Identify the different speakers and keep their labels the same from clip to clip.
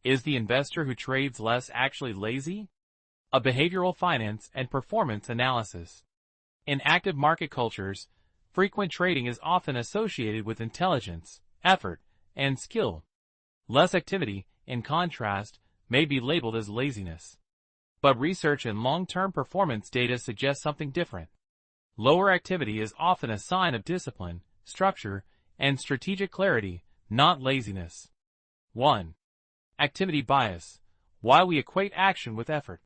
Speaker 1: Is the investor who trades less actually lazy? A behavioral finance and performance analysis. In active market cultures, frequent trading is often associated with intelligence, effort, and skill. Less activity, in contrast, may be labeled as laziness. But research and long-term performance data suggest something different. Lower activity is often a sign of discipline, structure, and strategic clarity, not laziness. 1. Activity bias. Why we equate action with effort.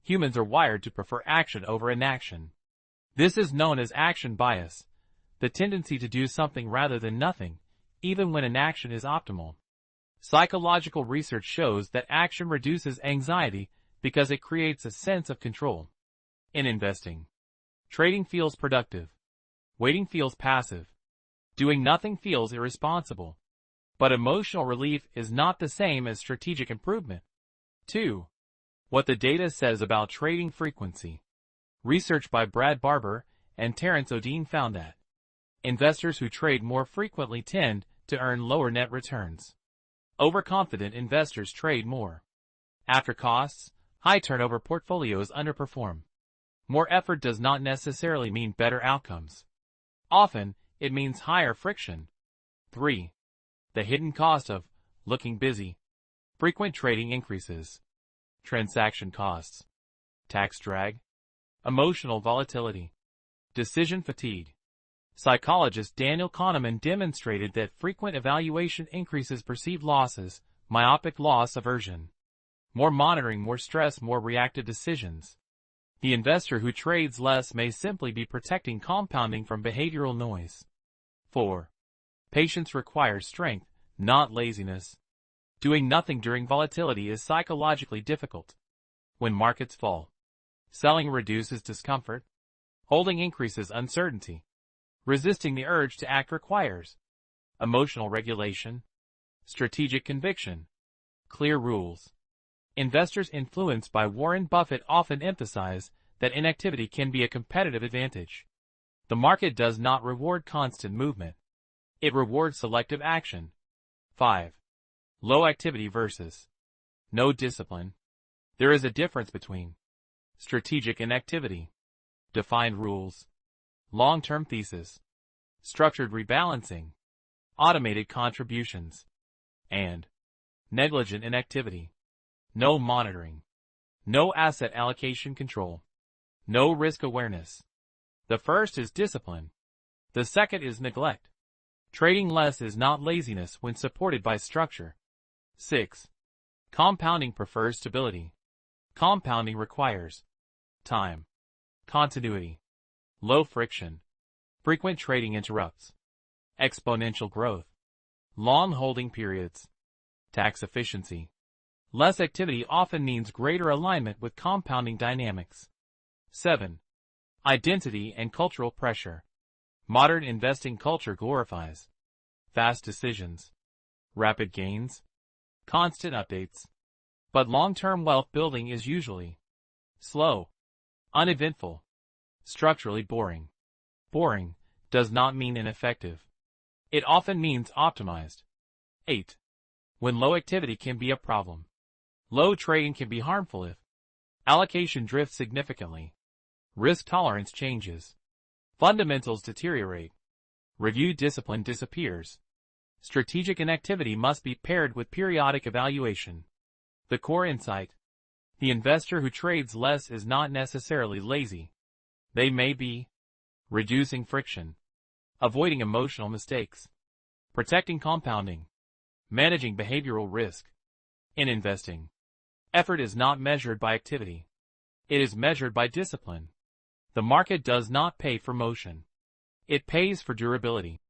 Speaker 1: Humans are wired to prefer action over inaction. This is known as action bias, the tendency to do something rather than nothing, even when inaction is optimal. Psychological research shows that action reduces anxiety because it creates a sense of control. In investing, trading feels productive. Waiting feels passive. Doing nothing feels irresponsible. But emotional relief is not the same as strategic improvement. 2. What the data says about trading frequency. Research by Brad Barber and Terence O'Dean found that investors who trade more frequently tend to earn lower net returns. Overconfident investors trade more. After costs, high turnover portfolios underperform. More effort does not necessarily mean better outcomes. Often, it means higher friction. 3. The hidden cost of looking busy. Frequent trading increases transaction costs, tax drag, emotional volatility, decision fatigue. Psychologist Daniel Kahneman demonstrated that frequent evaluation increases perceived losses, myopic loss aversion. More monitoring, more stress, more reactive decisions. The investor who trades less may simply be protecting compounding from behavioral noise. 4. Patience requires strength, not laziness. Doing nothing during volatility is psychologically difficult. When markets fall, selling reduces discomfort. Holding increases uncertainty. Resisting the urge to act requires emotional regulation, strategic conviction, clear rules. Investors influenced by Warren Buffett often emphasize that inactivity can be a competitive advantage. The market does not reward constant movement. It rewards selective action. 5. Low activity versus no discipline. There is a difference between strategic inactivity, defined rules, long-term thesis, structured rebalancing, automated contributions, and negligent inactivity. No monitoring, no asset allocation control, no risk awareness. The first is discipline. The second is neglect. Trading less is not laziness when supported by structure. 6. Compounding prefers stability. Compounding requires time, continuity, low friction. Frequent trading interrupts exponential growth, long holding periods, tax efficiency. Less activity often means greater alignment with compounding dynamics. 7. Identity and cultural pressure. Modern investing culture glorifies fast decisions, rapid gains, constant updates. But long-term wealth building is usually slow, uneventful, structurally boring. Boring does not mean ineffective. It often means optimized. 8. When low activity can be a problem. Low trading can be harmful if allocation drifts significantly, risk tolerance changes, fundamentals deteriorate, review discipline disappears. Strategic inactivity must be paired with periodic evaluation. The core insight: the investor who trades less is not necessarily lazy. They may be reducing friction, avoiding emotional mistakes, protecting compounding, managing behavioral risk. In investing, effort is not measured by activity. It is measured by discipline. The market does not pay for motion. It pays for durability.